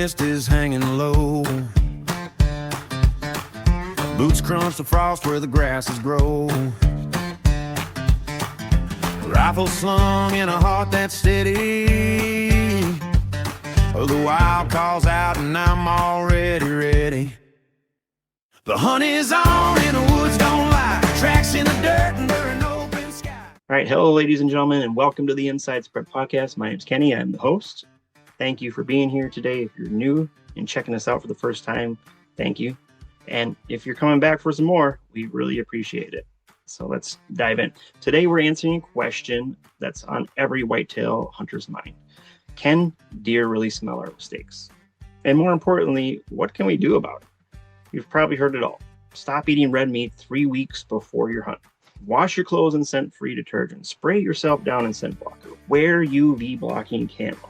mist is hanging low. Boots crunch the frost where the grasses grow. Rifle slung in a heart that's steady. The wild calls out and I'm already ready. The hunt is on and the woods don't lie. Tracks in the dirt under an open sky. All right, hello, ladies and gentlemen, and welcome to the Inside Spread Podcast. My name's Kenny. I'm the host. Thank you for being here today. If you're new and checking us out for the first time, thank you. And if you're coming back for some more, we really appreciate it. So let's dive in. Today, we're answering a question that's on every whitetail hunter's mind. Can deer really smell our mistakes? And more importantly, what can we do about it? You've probably heard it all. Stop eating red meat 3 weeks before your hunt. Wash your clothes in scent-free detergent. Spray yourself down in scent blocker. Wear UV blocking camo.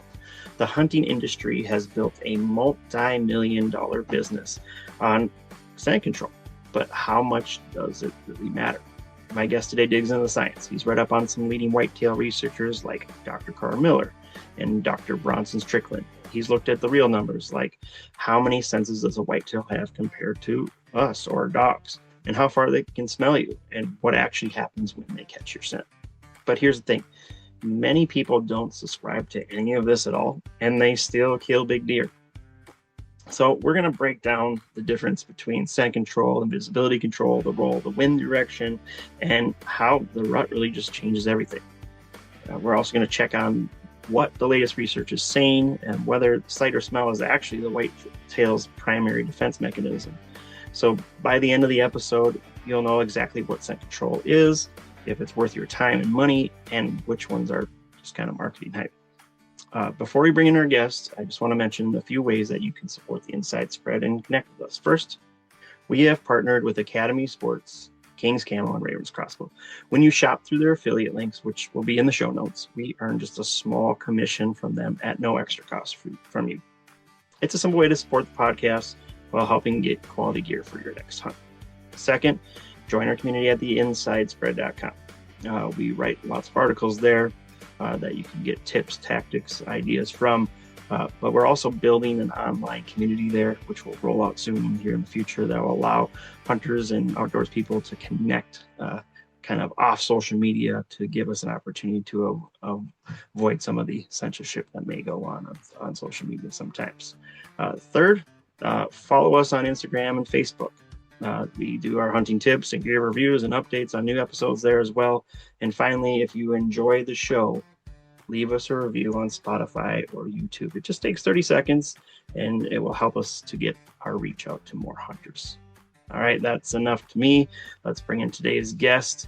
The hunting industry has built a multi-million-dollar business on scent control. But how much does it really matter? My guest today digs into the science. He's read up on some leading whitetail researchers like Dr. Carl Miller and Dr. Bronson Strickland. He's looked at the real numbers, like how many senses does a whitetail have compared to us or dogs, and how far they can smell you, and what actually happens when they catch your scent. But here's the thing. Many people don't subscribe to any of this at all, and they still kill big deer. So we're going to break down the difference between scent control and visibility control, the role of the wind direction, and how the rut really just changes everything. We're also going to check on what the latest research is saying and whether sight or smell is actually the whitetail's primary defense mechanism. So by the end of the episode, you'll know exactly what scent control is, if it's worth your time and money, and which ones are just kind of marketing hype. Before we bring in our guests, I just want to mention a few ways that you can support the Inside Spread and connect with us. First, we have partnered with Academy Sports, King's Camo, and Ravens Crossbow. When you shop through their affiliate links, which will be in the show notes, we earn just a small commission from them at no extra cost from you. It's a simple way to support the podcast while helping get quality gear for your next hunt. Second, join our community at theinsidespread.com. We write lots of articles there that you can get tips, tactics, ideas from. But we're also building an online community there, which will roll out soon here in the future, that will allow hunters and outdoors people to connect kind of off social media to give us an opportunity to avoid some of the censorship that may go on social media sometimes. Third, follow us on Instagram and Facebook. We do our hunting tips and gear reviews and updates on new episodes there as well. And finally, if you enjoy the show, leave us a review on Spotify or YouTube. It just takes 30 seconds and it will help us to get our reach out to more hunters. All right, that's enough to me. Let's bring in today's guest.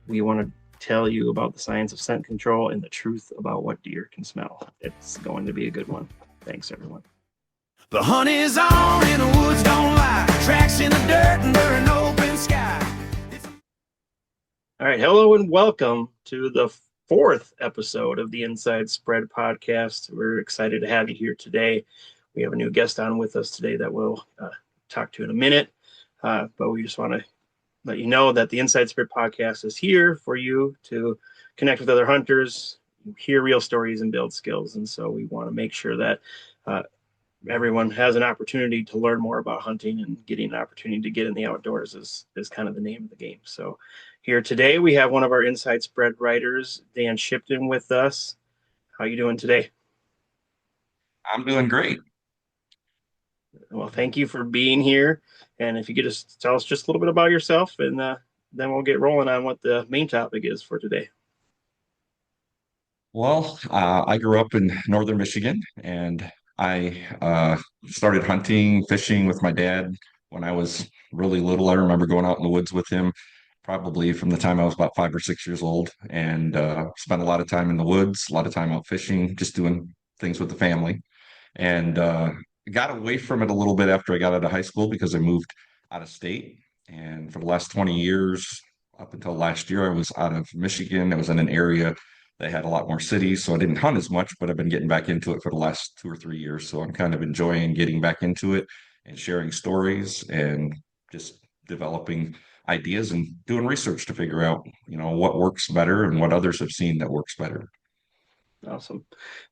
We want to tell you about the science of scent control and the truth about what deer can smell. It's going to be a good one. Thanks, everyone. The hunt is on and the woods don't lie. Tracks in the dirt under an open sky. All right, hello and welcome to the fourth episode of the Inside Spread Podcast. We're excited to have you here today. We have a new guest on with us today that we'll talk to in a minute. But we just want to let you know that the Inside Spread Podcast is here for you to connect with other hunters, hear real stories, and build skills. And so we want to make sure that everyone has an opportunity to learn more about hunting, and getting an opportunity to get in the outdoors is kind of the name of the game. So here today, we have one of our Inside Spread writers, Dan Shipton, with us. How are you doing today? I'm doing great. Well, thank you for being here. And if you could just tell us just a little bit about yourself, and then we'll get rolling on what the main topic is for today. Well, I grew up in northern Michigan, and I started hunting, fishing with my dad when I was really little. I remember going out in the woods with him probably from the time I was about 5 or 6 years old, and spent a lot of time in the woods, a lot of time out fishing, just doing things with the family. And got away from it a little bit after I got out of high school because I moved out of state. And for the last 20 years, up until last year, I was out of Michigan. I was in an area that had a lot more cities, so I didn't hunt as much, but I've been getting back into it for the last 2 or 3 years. So I'm kind of enjoying getting back into it and sharing stories and just developing ideas and doing research to figure out, what works better and what others have seen that works better. Awesome.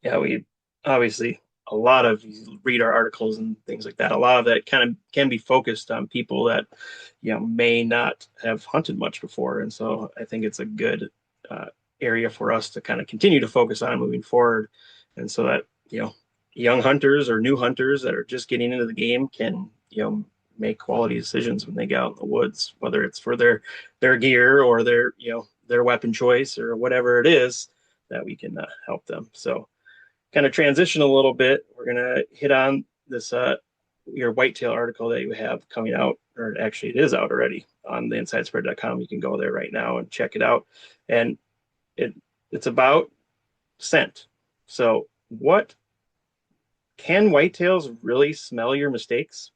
Yeah, we obviously a lot of, you read our articles and things like that, a lot of that kind of can be focused on people that, may not have hunted much before. And so I think it's a good uh, area for us to kind of continue to focus on moving forward. And so that, young hunters or new hunters that are just getting into the game can, make quality decisions when they get out in the woods, whether it's for their gear or their weapon choice or whatever it is, that we can help them. So kind of transition a little bit. We're going to hit on this your whitetail article that you have coming out, or actually it is out already on the insidespread.com. You can go there right now and check it out. And it's about scent. So what can whitetails really smell your mistakes?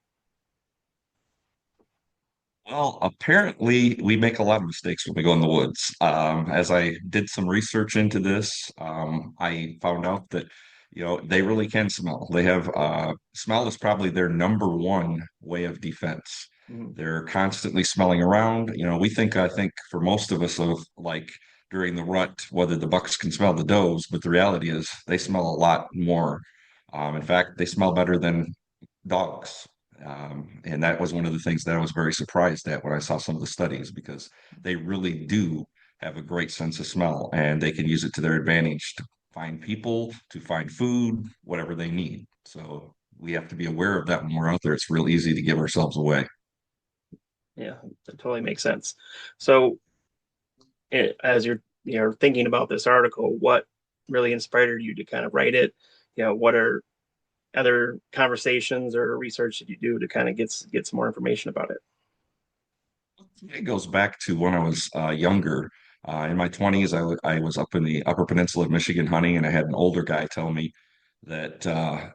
Well, apparently we make a lot of mistakes when we go in the woods. As I did some research into this, I found out that, they really can smell. They have smell is probably their number one way of defense. Mhm. They're constantly smelling around. I think for most of us of like during the rut, whether the bucks can smell the does, but the reality is they smell a lot more. In fact, they smell better than dogs. And that was one of the things that I was very surprised at when I saw some of the studies because they really do have a great sense of smell and they can use it to their advantage to find people, to find food, whatever they need. So we have to be aware of that when we're out there. It's real easy to give ourselves away. Yeah, that totally makes sense. So as you're thinking about this article, what really inspired you to kind of write it? What are other conversations or research that you do to kind of get some more information about it? It goes back to when I was younger. In my 20s, I was up in the Upper Peninsula of Michigan hunting, and I had an older guy tell me that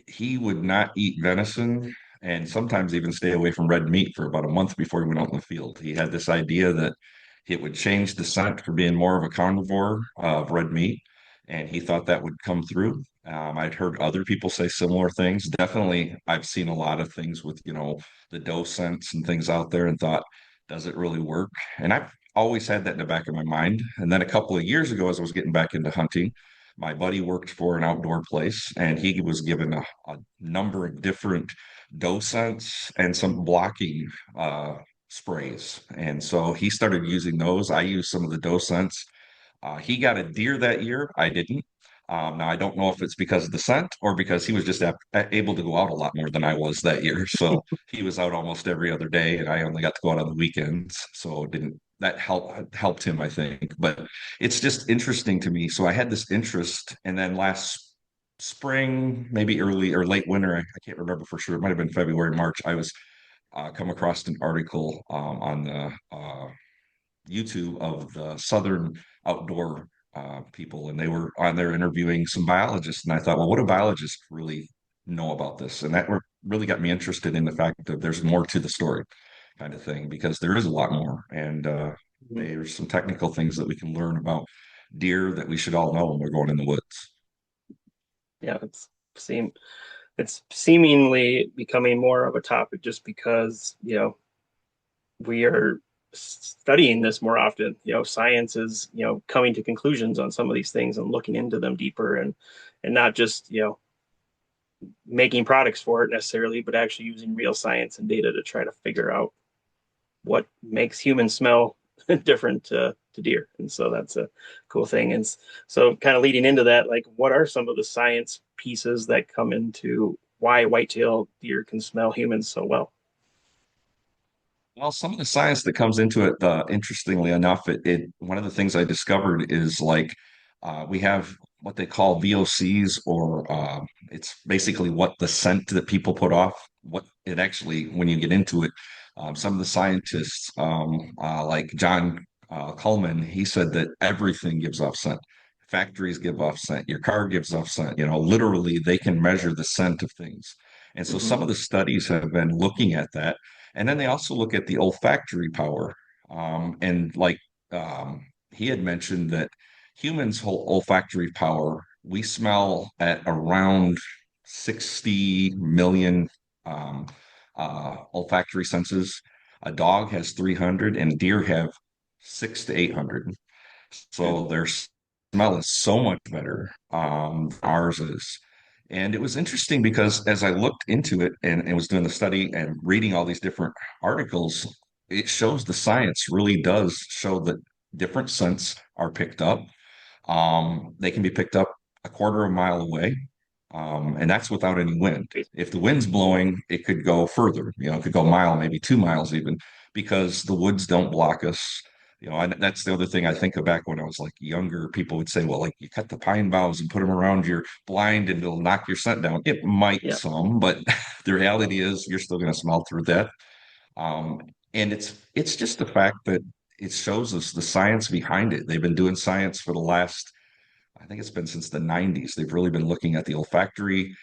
he would not eat venison and sometimes even stay away from red meat for about a month before he went out in the field. He had this idea that it would change the scent for being more of a carnivore of red meat, and he thought that would come through. I'd heard other people say similar things. Definitely, I've seen a lot of things with, the doe scents and things out there and thought, does it really work? And I've always had that in the back of my mind. And then a couple of years ago, as I was getting back into hunting, my buddy worked for an outdoor place and he was given a number of different doe scents and some blocking sprays. And so he started using those. I used some of the doe scents. He got a deer that year. I didn't. Now, I don't know if it's because of the scent or because he was just able to go out a lot more than I was that year. So he was out almost every other day, and I only got to go out on the weekends. So didn't that helped him, I think. But it's just interesting to me. So I had this interest, and then last spring, maybe early or late winter, I can't remember for sure. It might have been February, March. I was come across an article on the YouTube of the Southern outdoor people, and they were on there interviewing some biologists. And I thought, well, what do biologists really know about this? And that really got me interested in the fact that there's more to the story, kind of thing, because there is a lot more. And Mhm. there's some technical things that we can learn about deer that we should all know when we're going in the woods. Yeah, it's seemingly becoming more of a topic just because we are studying this more often. Science is coming to conclusions on some of these things and looking into them deeper, and not just making products for it necessarily, but actually using real science and data to try to figure out what makes humans smell different to deer. And so that's a cool thing. And so kind of leading into that, like what are some of the science pieces that come into why whitetail deer can smell humans so well? Well, some of the science that comes into it, interestingly enough, it one of the things I discovered is like we have what they call VOCs, or it's basically what the scent that people put off. What it actually, when you get into it, some of the scientists, like John Coleman, he said that everything gives off scent. Factories give off scent. Your car gives off scent. Literally, they can measure the scent of things. And so Mm-hmm. some of the studies have been looking at that, and then they also look at the olfactory power. And like he had mentioned that humans' whole olfactory power, we smell at around 60 million um, olfactory senses. A dog has 300 and deer have 6 to 800. Okay. So their smell is so much better. Ours is. And it was interesting because as I looked into it and was doing the study and reading all these different articles, it shows the science really does show that different scents are picked up. They can be picked up a quarter of a mile away, and that's without any wind. If the wind's blowing, it could go further. It could go a mile, maybe 2 miles even, because the woods don't block us. That's the other thing I think of back when I was like younger. People would say, well, like you cut the pine boughs and put them around your blind and it'll knock your scent down. It might Yeah. some, but the reality is you're still going to smell through that. Um, and it's just the fact that it shows us the science behind it. They've been doing science for the last, I think it's been since the 90s. They've really been looking at the olfactory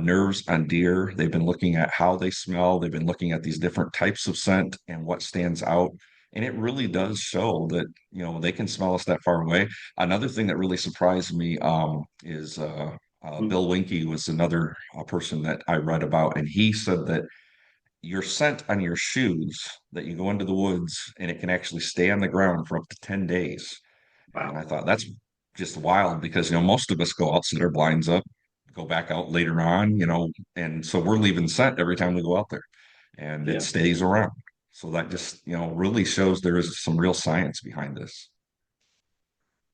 nerves on deer. They've been looking at how they smell. They've been looking at these different types of scent and what stands out. And it really does show that, they can smell us that far away. Another thing that really surprised me is Mm. Bill Winke was another person that I read about, and he said that your scent on your shoes that you go into the woods and it can actually stay on the ground for up to 10 days. And Wow. I thought that's just wild because, most of us go out, set our blinds up, go back out later on, and so we're leaving scent every time we go out there and it Yeah. stays around. So that just, really shows there is some real science behind this.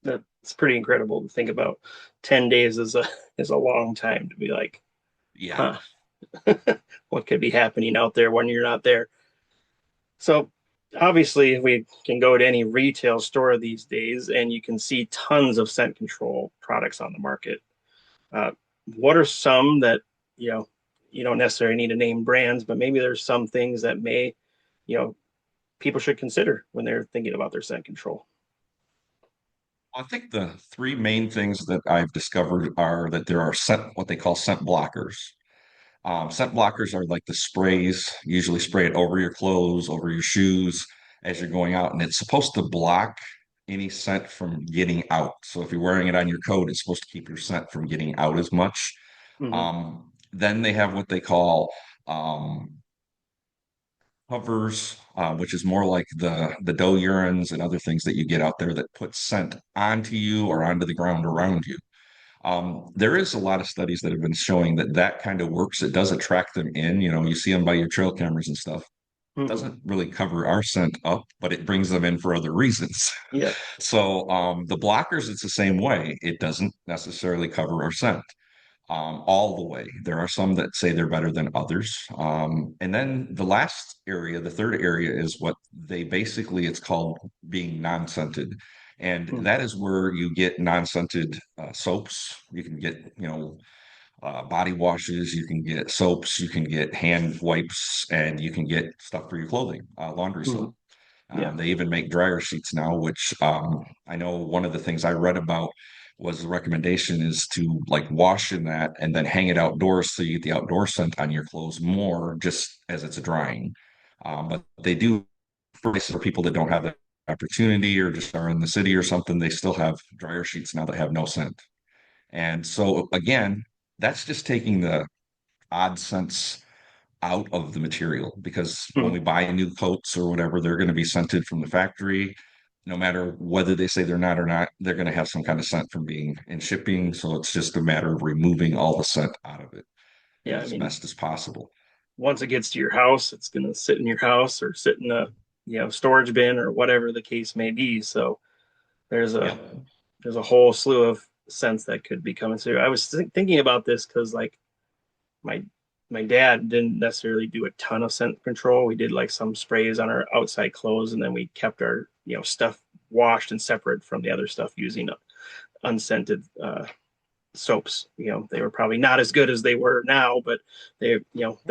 That's pretty incredible to think about. 10 days is a long time to be like, Yeah. huh, what could be happening out there when you're not there? So obviously we can go to any retail store these days and you can see tons of scent control products on the market. Uh, what are some that, you know, you don't necessarily need to name brands, but maybe there's some things that may, you know, people should consider when they're thinking about their scent control. I think the three main things that I've discovered are that there are what they call scent blockers. Scent blockers are like the sprays, usually spray it over your clothes, over your shoes as you're going out, and it's supposed to block any scent from getting out. So if you're wearing it on your coat, it's supposed to keep your scent from getting out as much. Hmm. Then they have what they call covers, which is more like the doe urines and other things that you get out there that put scent onto you or onto the ground around you. There is a lot of studies that have been showing that that kind of works. It does attract them in. You see them by your trail cameras and stuff. Hmm. Doesn't really cover our scent up, but it brings them in for other reasons. Yeah. So the blockers, it's the same way. It doesn't necessarily cover our scent all the way. There are some that say they're better than others. And then the last area, the third area, is what they basically, it's called being non-scented. And Hmm. that is where you get non-scented soaps. You can get, body washes, you can get soaps, you can get hand wipes, and you can get stuff for your clothing, laundry Hmm. soap. Yeah. They even make dryer sheets now, which I know one of the things I read about was the recommendation is to like wash in that and then hang it outdoors so you get the outdoor scent on your clothes more just as it's drying. But they do for people that don't have the opportunity or just are in the city or something, they still have dryer sheets now that have no scent. And so again, that's just taking the odd scents out of the material because when Hmm. we buy new coats or whatever, they're going to be scented from the factory. No matter whether they say they're not or not, they're going to have some kind of scent from being in shipping. So it's just a matter of removing all the scent out of it Yeah. I as mean, best as possible. once it gets to your house, it's going to sit in your house or sit in a, storage bin or whatever the case may be. So there's a Yep. there's a whole slew of scents that could be coming through. I was thinking about this because like my my dad didn't necessarily do a ton of scent control. We did like some sprays on our outside clothes, and then we kept our stuff washed and separate from the other stuff using unscented soaps. They were probably not as good as they were now, but they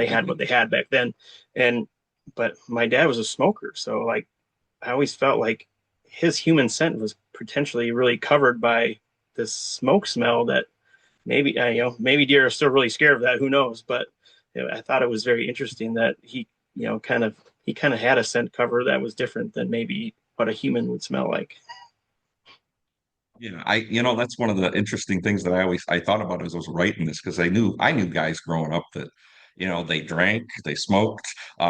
had what they had back then. And but my dad was a smoker, so like I always felt like his human scent was potentially really covered by this smoke smell that maybe maybe deer are still really scared of that. Who knows? But I thought it was very interesting that he kind of had a scent cover that was different than maybe what a human would smell like. Yeah, that's one of the interesting things that I thought about as I was writing this because I knew guys growing up that they drank, they smoked,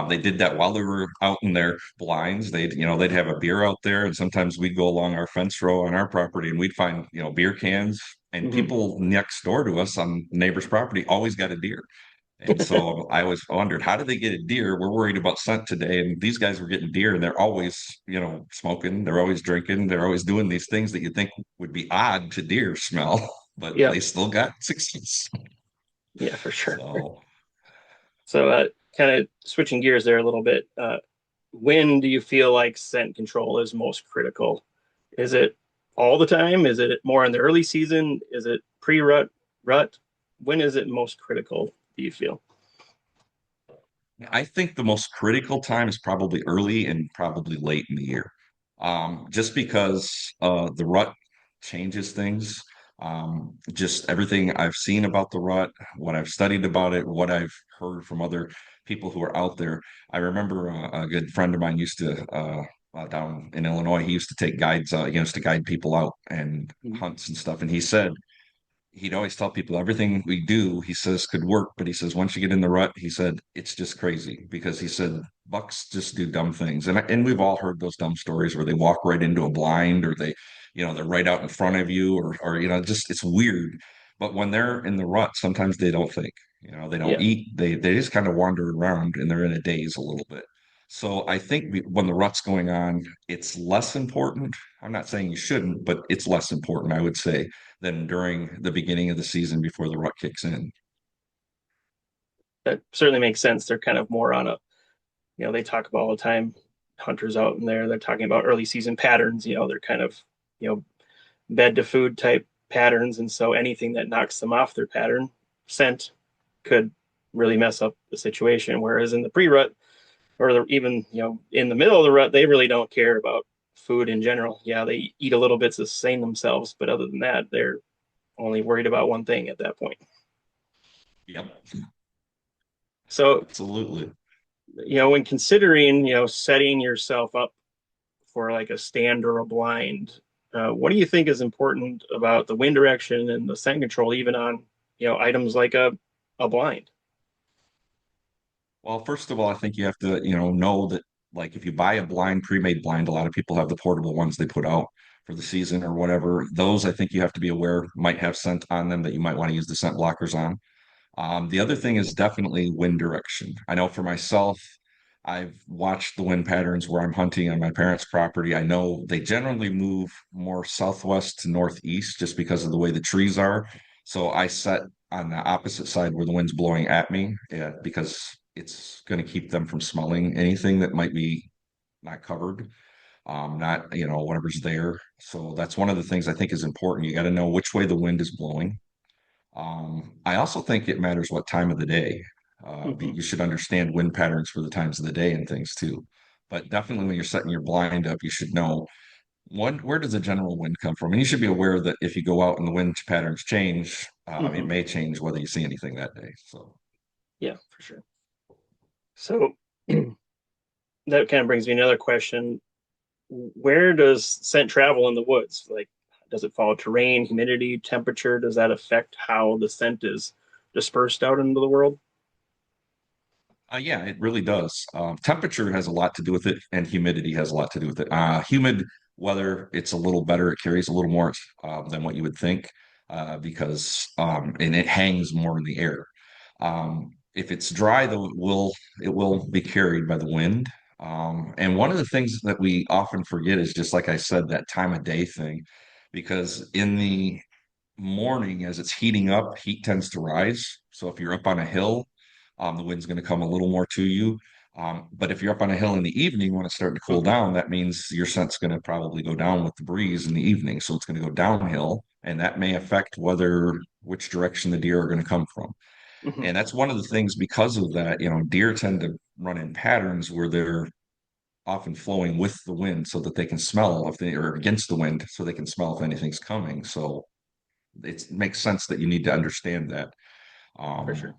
they did that while they were out in their blinds. They'd have a beer out there, and sometimes we'd go along our fence row on our property and we'd find beer cans and Hmm. people next door to us on neighbor's property always got a deer. And so I always wondered, how did they get a deer? We're worried about scent today. And these guys were getting deer and they're always, smoking. They're always drinking. They're always doing these things that you think would be odd to deer smell, but Yeah, they still got success. yeah, for sure. So So, kind of switching gears there a little bit. When do you feel like scent control is most critical? Is it all the time? Is it more in the early season? Is it pre-rut, rut? When is it most critical, do you feel? I think the most critical time is probably early and probably late in the year. Just because the rut changes things. Just everything I've seen about the rut, what I've studied about it, what I've heard from other people who are out there. I remember a good friend of mine used to down in Illinois. He used to take guides. He used to guide people out and Mhm. hunts and stuff. And he said he'd always tell people everything we do, he says, could work. But he says, once you get in the rut, he said, it's just crazy because he said, bucks just do dumb things. And we've all heard those dumb stories where they walk right into a blind or they're right out in front of you or just it's weird. But when they're in the rut, sometimes they don't think, they don't Yeah, eat. They just kind of wander around and they're in a daze a little bit. So I think when the rut's going on, it's less important. I'm not saying you shouldn't, but it's less important, I would say, than during the beginning of the season before the rut kicks in. that certainly makes sense. They're kind of more on a, they talk about all the time, hunters out in there, they're talking about early season patterns. They're kind of, you know, bed to food type patterns. And so anything that knocks them off their pattern scent could really mess up the situation. Whereas in the pre-rut, or even in the middle of the rut, they really don't care about food in general. Yeah, they eat a little bit to sustain themselves, but other than that, they're only worried about one thing at that point. Yep, So, absolutely. when considering setting yourself up for like a stand or a blind, what do you think is important about the wind direction and the scent control, even on items like a blind? Well, first of all, I think you have to, know that like if you buy a blind, pre-made blind, a lot of people have the portable ones they put out for the season or whatever. Those I think you have to be aware might have scent on them that you might want to use the scent blockers on. The other thing is definitely wind direction. I know for myself, I've watched the wind patterns where I'm hunting on my parents' property. I know they generally move more southwest to northeast just because of the way the trees are. So I set on the opposite side where the wind's blowing at me, yeah, because it's going to keep them from smelling anything that might be not covered, not, whatever's there. So that's one of the things I think is important. You got to know which way the wind is blowing. I also think it matters what time of the day. Mm-hmm. You should understand wind patterns for the times of the day and things too. But definitely when you're setting your blind up, you should know where does the general wind come from? And you should be aware that if you go out and the wind patterns change, it Mm-hmm. may change whether you see anything that day. So Yeah, for sure. So that kind of brings me another question. Where does scent travel in the woods? Like, does it follow terrain, humidity, temperature? Does that affect how the scent is dispersed out into the world? yeah, it really does. Temperature has a lot to do with it, and humidity has a lot to do with it. Humid weather, it's a little better. It carries a little more than what you would think because and it hangs more in the air. If it's dry, though, it will be carried by the wind. And one of the things that we often forget is just like I said, that time of day thing, because in the morning as it's heating up, heat tends to rise. So if you're up on a hill, the wind's going to come a little more to you. But if you're up on a hill in the evening when it's starting to cool Mm-hmm. down, that means your scent's going to probably go down with the breeze in the evening. So it's going to go downhill, and that may affect which direction the deer are going to come from. Mm-hmm. And that's one of the things because of that, deer tend to run in patterns where they're often flowing with the wind so that they can smell if they are against the wind so they can smell if anything's coming. So it makes sense that you need to understand that. For Um, sure.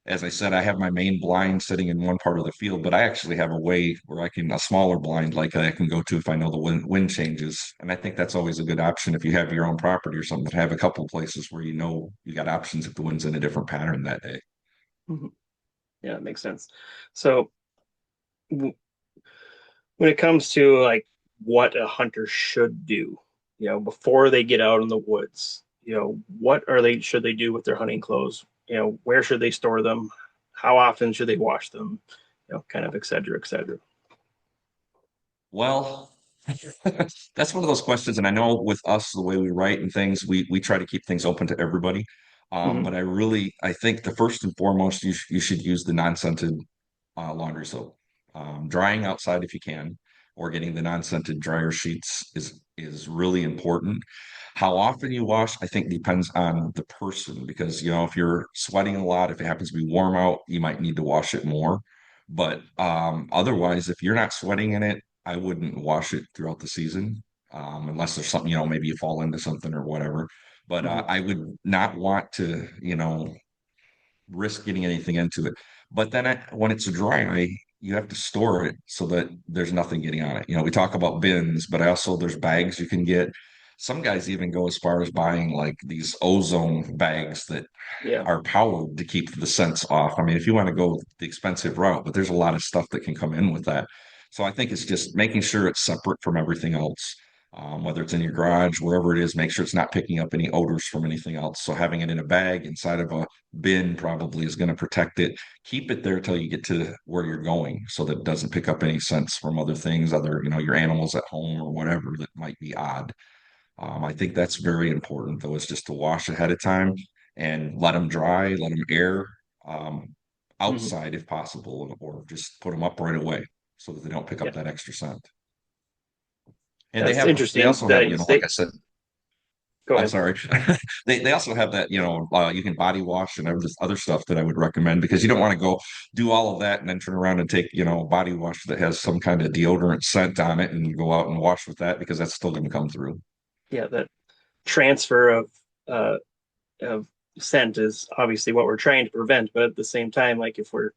as I said, I have my main blind sitting in one part of the field, but I actually have a way where a smaller blind like I can go to if I know the wind changes. And I think that's always a good option if you have your own property or something to have a couple of places where you got options if the wind's in a different pattern that day. Mm-hmm. Yeah, it makes sense. So when it comes to like what a hunter should do, before they get out in the woods, what should they do with their hunting clothes? Where should they store them? How often should they wash them? Kind of et cetera, et cetera. Well, that's one of those questions, and I know with us, the way we write and things, we try to keep things open to everybody. Hmm. But I think the first and foremost, you should use the non-scented laundry soap. Drying outside if you can, or getting the non-scented dryer sheets is really important. How often you wash, I think depends on the person because if you're sweating a lot, if it happens to be warm out, you might need to wash it more. But otherwise, if you're not sweating in it, I wouldn't wash it throughout the season, unless there's something, maybe you fall into something or whatever. But Hmm. I would not want to, risk getting anything into it. But then when it's dry, you have to store it so that there's nothing getting on it. We talk about bins, but also there's bags you can get. Some guys even go as far as buying like these ozone bags that Yeah. are powered to keep the scents off. I mean, if you want to go the expensive route, but there's a lot of stuff that can come in with that. So I think it's just making sure it's separate from everything else. Whether it's in your garage, wherever it is, make sure it's not picking up any odors from anything else. So having it in a bag inside of a bin probably is going to protect it. Keep it there till you get to where you're going so that it doesn't pick up any scents from other things, your animals at home or whatever that might be odd. I think that's very important, though, is just to wash ahead of time and let them dry, let them air Hmm. outside if possible, or just put them up right away so that they don't pick Yeah. up that extra scent. And That's they interesting also have, that you like say. I said, Go I'm ahead. sorry. They also have that, you can body wash and other stuff that I would recommend because you don't want to go do all of that and then turn around and take, body wash that has some kind of deodorant scent on it and go out and wash with that because that's still going to come through. Yeah, that transfer uh, of scent is obviously what we're trying to prevent, but at the same time, like if we're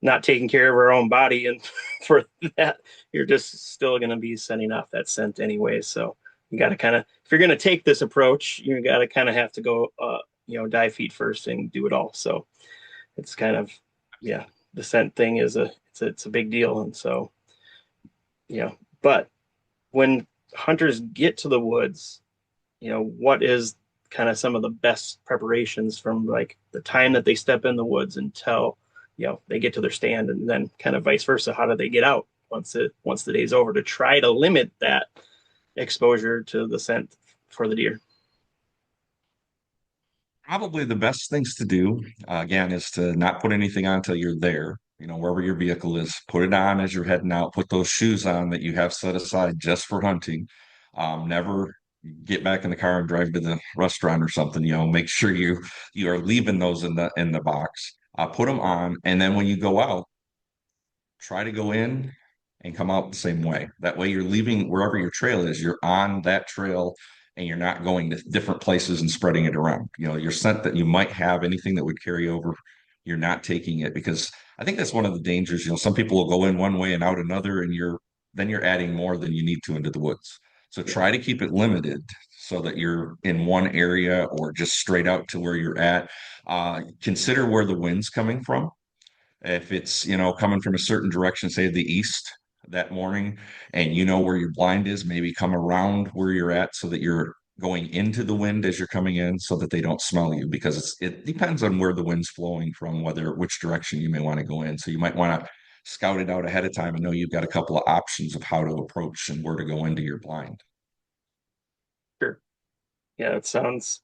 not taking care of our own body and for that, you're just still going to be sending off that scent anyway. So you got to kind of, if you're going to take this approach, you got to kind of have to go, dive feet first and do it all. So it's kind of, yeah, the scent thing is it's a big deal. And so, but when hunters get to the woods, what is kind of some of the best preparations from like the time that they step in the woods until they get to their stand, and then kind of vice versa, how do they get out once the day's over to try to limit that exposure to the scent for the deer? Probably the best things to do, again, is to not put anything on until you're there. Wherever your vehicle is, put it on as you're heading out. Put those shoes on that you have set aside just for hunting. Never get back in the car and drive to the restaurant or something. Make sure you are leaving those in the box. Put them on, and then when you go out, try to go in and come out the same way. That way, you're leaving wherever your trail is, you're on that trail and you're not going to different places and spreading it around. Your scent that you might have, anything that would carry over, you're not taking it because I think that's one of the dangers. Some people will go in one way and out another, and you're adding more than you need to into the woods. So Yeah. try to keep it limited so that you're in one area or just straight out to where you're at. Consider where the wind's coming from if it's, coming from a certain direction, say the east that morning, and you know where your blind is, maybe come around where you're at so that you're going into the wind as you're coming in so that they don't smell you because it depends on where the wind's flowing from, which direction you may want to go in. So you might want to scout it out ahead of time and know you've got a couple of options of how to approach and where to go into your blind. Sure. Yeah, it sounds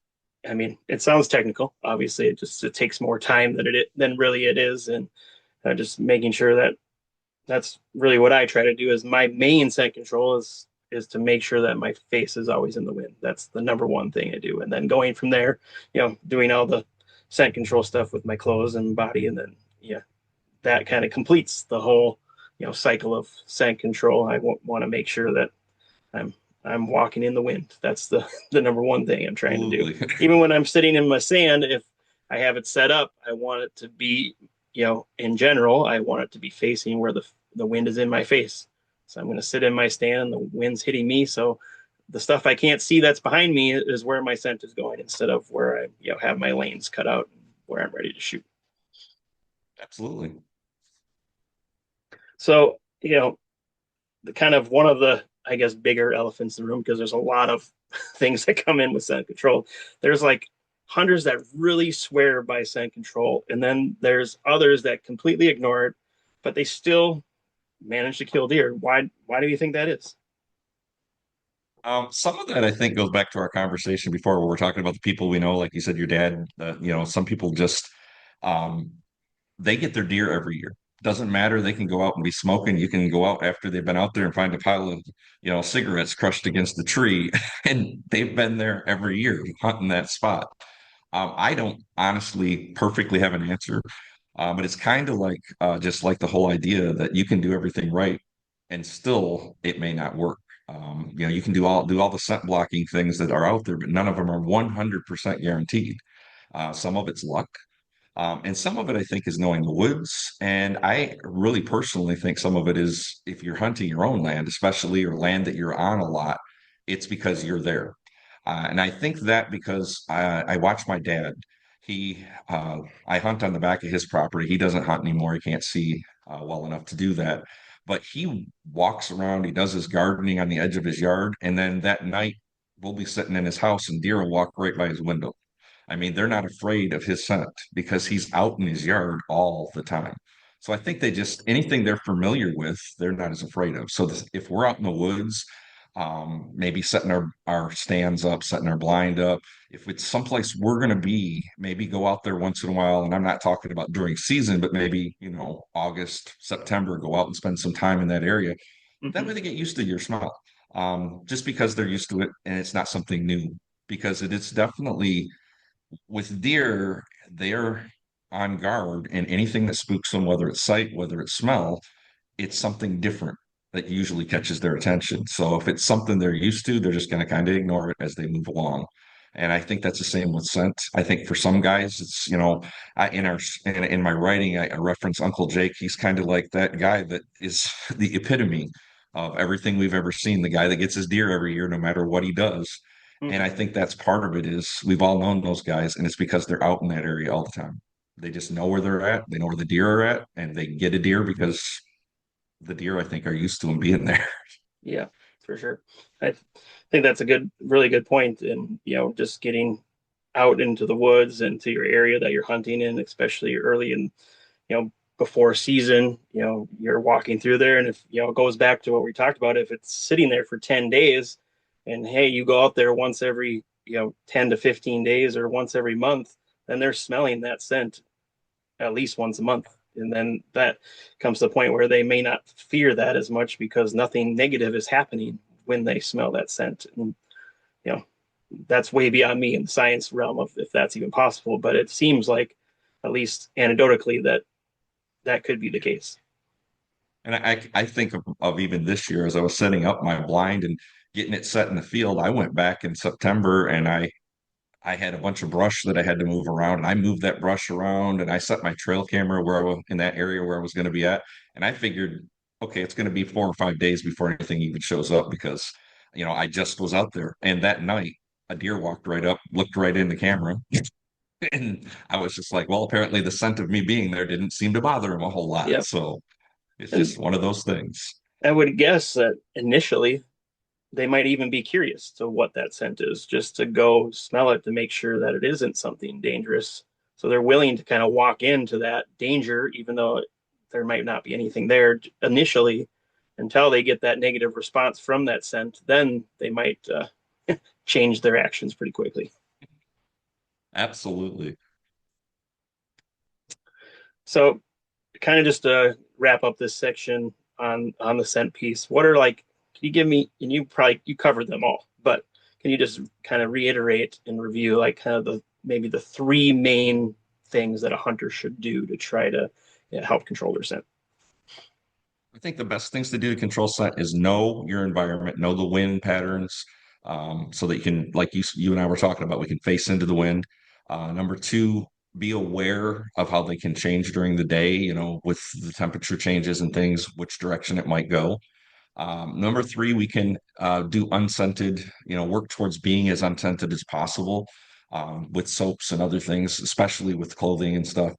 technical. Obviously, it takes more time than really it is, and just making sure that that's really what I try to do. Is my main scent control is to make sure that my face is always in the wind. That's the number one thing I do, and then going from there, doing all the scent control stuff with my clothes and body, and then that kind of completes the whole cycle of scent control. I want to make sure that I'm I'm walking in the wind. That's the number one thing I'm trying to do. Absolutely. Even when I'm sitting in my stand, if I have it set up, I want it to be, in general, I want it to be facing where the wind is in my face. So I'm going to sit in my stand, the wind's hitting me. So the stuff I can't see that's behind me is where my scent is going instead of where I, have my lanes cut out where I'm ready to shoot. Absolutely. So, the kind of one of the I guess, bigger elephants in the room because there's a lot of things that come in with scent control. There's like hunters that really swear by scent control, and then there's others that completely ignore it, but they still manage to kill deer. Why do you think that is? Some of that I think goes back to our conversation before where we're talking about the people we know, like you said, your dad, some people just um they get their deer every year. Doesn't matter. They can go out and be smoking. You can go out after they've been out there and find a pile of, cigarettes crushed against the tree, and they've been there every year hunting that spot. I don't honestly perfectly have an answer, but it's kind of like just like the whole idea that you can do everything right and still it may not work. You can do all the scent blocking things that are out there, but none of them are 100% guaranteed. Some of it's luck. And some of it, I think, is knowing the woods. And I really personally think some of it is if you're hunting your own land, especially or land that you're on a lot, it's because you're there. And I think that because I watch my dad, I hunt on the back of his property. He doesn't hunt anymore. He can't see well enough to do that. But he walks around, he does his gardening on the edge of his yard. And then that night, we'll be sitting in his house and deer will walk right by his window. I mean, they're not afraid of his scent because he's out in his yard all the time. So I think they just anything they're familiar with, they're not as afraid of. So if we're out in the woods, maybe setting our stands up, setting our blind up, if it's someplace we're going to be, maybe go out there once in a while. And I'm not talking about during season, but maybe, August, September, go out and spend some time in that area. That Mm-hmm. way they get used to your smell, just because they're used to it and it's not something new. Because it is definitely with deer, they're on guard, and anything that spooks them, whether it's sight, whether it's smell, it's something different that usually catches their attention. So if it's something they're used to, they're just going to kind of ignore it as they move along. And I think that's the same with scent. I think for some guys, it's in my writing, I reference Uncle Jake. He's kind of like that guy that is the epitome of everything we've ever seen. The guy that gets his deer every year, no matter what he does. And I Mm-hmm. think that's part of it is we've all known those guys, and it's because they're out in that area all the time. They just know where they're at, they know where the deer are at, and they get a deer because the deer, I think, are used to them being there. Yeah, for sure. I think that's a really good point. And, just getting out into the woods and to your area that you're hunting in, especially early in, before season, you're walking through there. And if, it goes back to what we talked about, if it's sitting there for 10 days and hey, you go out there once every, 10 to 15 days or once every month, then they're smelling that scent at least once a month. And then that comes to the point where they may not fear that as much because nothing negative is happening when they smell that scent. And, you know, that's way beyond me in the science realm of if that's even possible. But it seems like, at least anecdotally, that that could be the case. And I think of even this year as I was setting up my blind and getting it set in the field. I went back in September and I had a bunch of brush that I had to move around, and I moved that brush around, and I set my trail camera where I was in that area where I was going to be at, and I figured, okay, it's going to be 4 or 5 days before anything even shows up because, I just was out there, and that night a deer walked right up, looked right in the camera, and I was just like, well, apparently the scent of me being there didn't seem to bother him a whole lot, Yep. so it's And just one of those things. I would guess that initially they might even be curious to what that scent is, just to go smell it to make sure that it isn't something dangerous. So they're willing to kind of walk into that danger, even though there might not be anything there initially, until they get that negative response from that scent. Then they might change their actions pretty quickly. Absolutely. So, kind of just to wrap up this section on the scent piece, what are like? Can you give me? And you covered them all, but can you just kind of reiterate and review like kind of the maybe the three main things that a hunter should do to try to help control their scent? I think the best things to do to control scent is know your environment, know the wind patterns, so that you can, like you and I were talking about, we can face into the wind. Number two, be aware of how they can change during the day, with the temperature changes and things, which direction it might go. Number three, we can do unscented, work towards being as unscented as possible with soaps and other things, especially with clothing and stuff.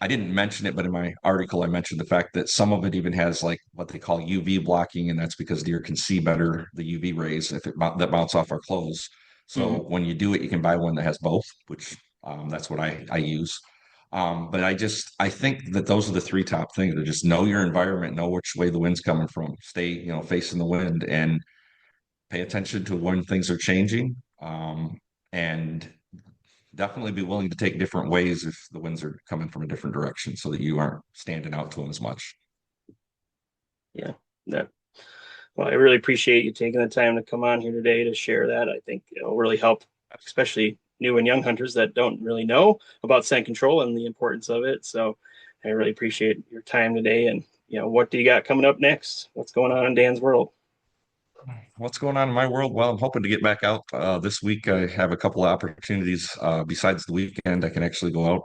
I didn't mention it, but in my article, I mentioned the fact that some of it even has like what they call UV blocking, and that's because deer can see better the UV rays if that bounce off our clothes. So when you do it, you can buy one that has both, which that's what I use. But I think that those are the three top things: to just know your environment, know which way the wind's coming from, stay facing the wind, and pay attention to when things are changing. And definitely be willing to take different ways if the winds are coming from a different direction so that you aren't standing out to them as much. Yeah. That, well, I really appreciate you taking the time to come on here today to share that. I think it'll really help, especially new and young hunters that don't really know about scent control and the importance of it. So I really appreciate your time today. And, what do you got coming up next? What's going on in Dan's world? What's going on in my world? Well, I'm hoping to get back out this week. I have a couple of opportunities besides the weekend. I can actually go out.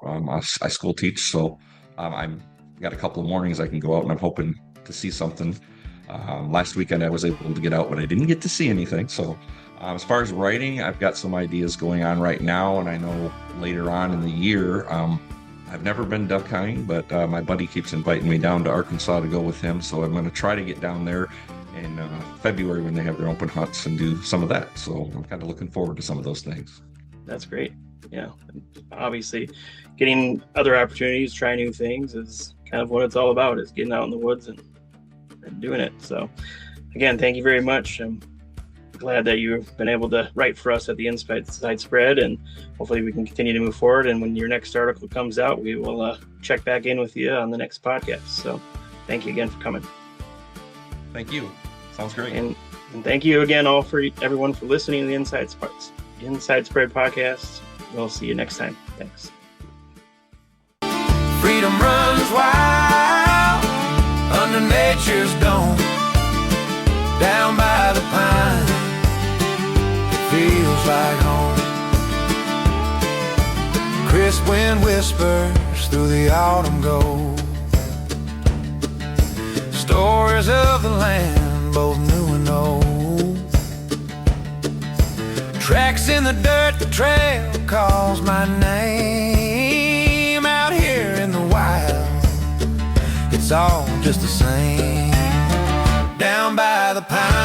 I school teach, so I'm got a couple of mornings I can go out, and I'm hoping to see something. Last weekend I was able to get out, but I didn't get to see anything. So as far as writing, I've got some ideas going on right now, and I know later on in the year. I've never been duck hunting, but my buddy keeps inviting me down to Arkansas to go with him. So I'm going to try to get down there in February when they have their open hunts and do some of that. So I'm kind of looking forward to some of those things. That's great. Yeah. Obviously, getting other opportunities, try new things is kind of what it's all about, is getting out in the woods and doing it. So again, thank you very much. I'm glad that you've been able to write for us at the Inside Spread, and hopefully we can continue to move forward. And when your next article comes out, we will check back in with you on the next podcast. So thank you again for coming. Thank you. Sounds great. And thank you again all for everyone for listening to the Inside Spread podcast. We'll see you next time. Thanks. Freedom runs wild under nature's dome, down by the pine. It feels like home. Crisp wind whispers through the autumn gold. Stories of the land, both new and old. Tracks in the dirt, the trail calls my name. Out here in the wild, it's all just the same. Down by the pine.